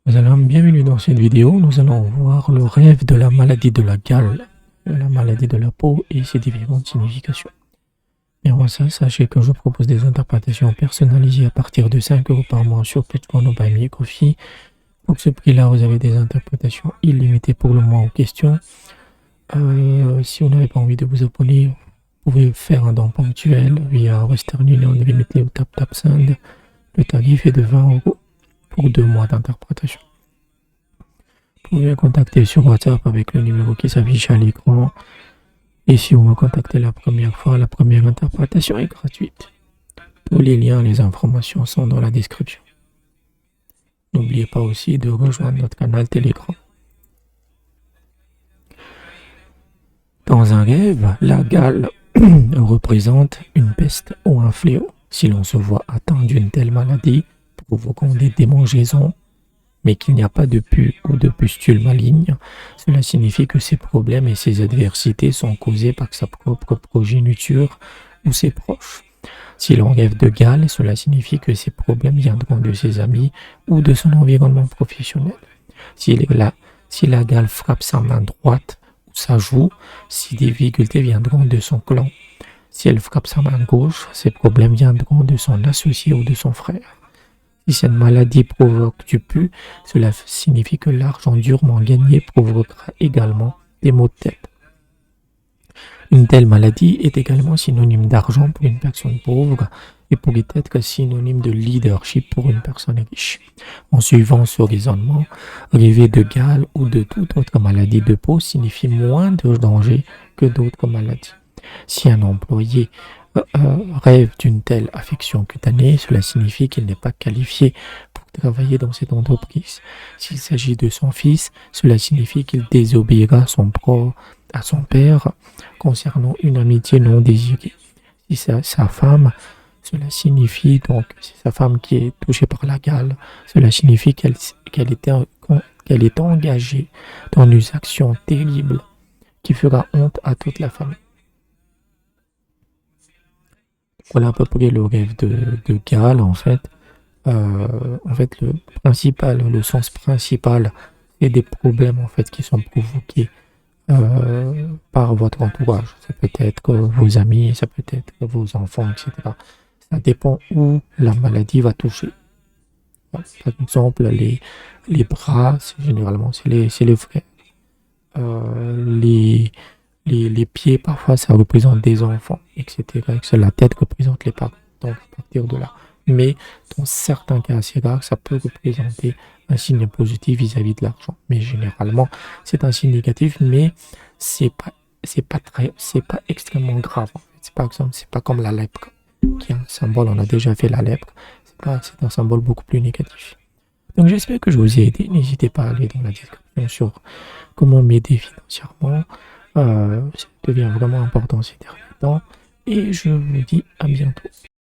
Bienvenue dans cette vidéo. Nous allons voir le rêve de la maladie de la gale, la maladie de la peau et ses différentes significations. Et avant ça, sachez que je propose des interprétations personnalisées à partir de 5 € par mois sur Patreon ou Buy Me a Coffee. Pour ce prix-là, vous avez des interprétations illimitées pour le mois en question. Si vous n'avez pas envie de vous abonner, vous pouvez faire un don ponctuel via Western Union Limited ou TapTapSend. Le tarif est de 20 € pour 2 mois d'interprétation. Vous pouvez me contacter sur WhatsApp avec le numéro qui s'affiche à l'écran. Et si vous me contactez la première fois, la première interprétation est gratuite. Tous les liens, les informations sont dans la description. N'oubliez pas aussi de rejoindre notre canal Telegram. Dans un rêve, la gale représente une peste ou un fléau. Si l'on se voit atteint d'une telle maladie, provoquant des démangeaisons, mais qu'il n'y a pas de pus ou de pustules malignes, cela signifie que ces problèmes et ces adversités sont causés par sa propre progéniture ou ses proches. Si l'on rêve de gale, cela signifie que ces problèmes viendront de ses amis ou de son environnement professionnel. Si la gale frappe sa main droite ou sa joue, ces difficultés viendront de son clan. Si elle frappe sa main gauche, ces problèmes viendront de son associé ou de son frère. Si cette maladie provoque du pus, cela signifie que l'argent durement gagné provoquera également des maux de tête. Une telle maladie est également synonyme d'argent pour une personne pauvre et pourrait être synonyme de leadership pour une personne riche. En suivant ce raisonnement, rêver de gale ou de toute autre maladie de peau signifie moins de danger que d'autres maladies. Si un employé rêve d'une telle affection cutanée, cela signifie qu'il n'est pas qualifié pour travailler dans cette entreprise. S'il s'agit de son fils, cela signifie qu'il désobéira à son père concernant une amitié non désirée. Si c'est sa femme, cela signifie donc, si sa femme qui est touchée par la gale, cela signifie qu'elle est engagée dans une action terrible qui fera honte à toute la famille. Voilà à peu près le rêve de gale en fait. Le sens principal, c'est des problèmes en fait qui sont provoqués par votre entourage. Ça peut être vos amis, ça peut être vos enfants, etc. Ça dépend où la maladie va toucher. Par exemple, les bras, généralement c'est les frères. Les pieds, parfois, ça représente des enfants, etc. La tête représente les parents. Donc, à partir de là. Mais dans certains cas assez rares, ça peut représenter un signe positif vis-à-vis de l'argent. Mais généralement, c'est un signe négatif, mais c'est pas extrêmement grave. En fait. Par exemple, c'est pas comme la lèpre, qui est un symbole, on a déjà fait la lèpre. C'est un symbole beaucoup plus négatif. Donc, j'espère que je vous ai aidé. N'hésitez pas à aller dans la description sur comment m'aider financièrement. Ça devient vraiment important ces derniers temps. Et je vous dis à bientôt.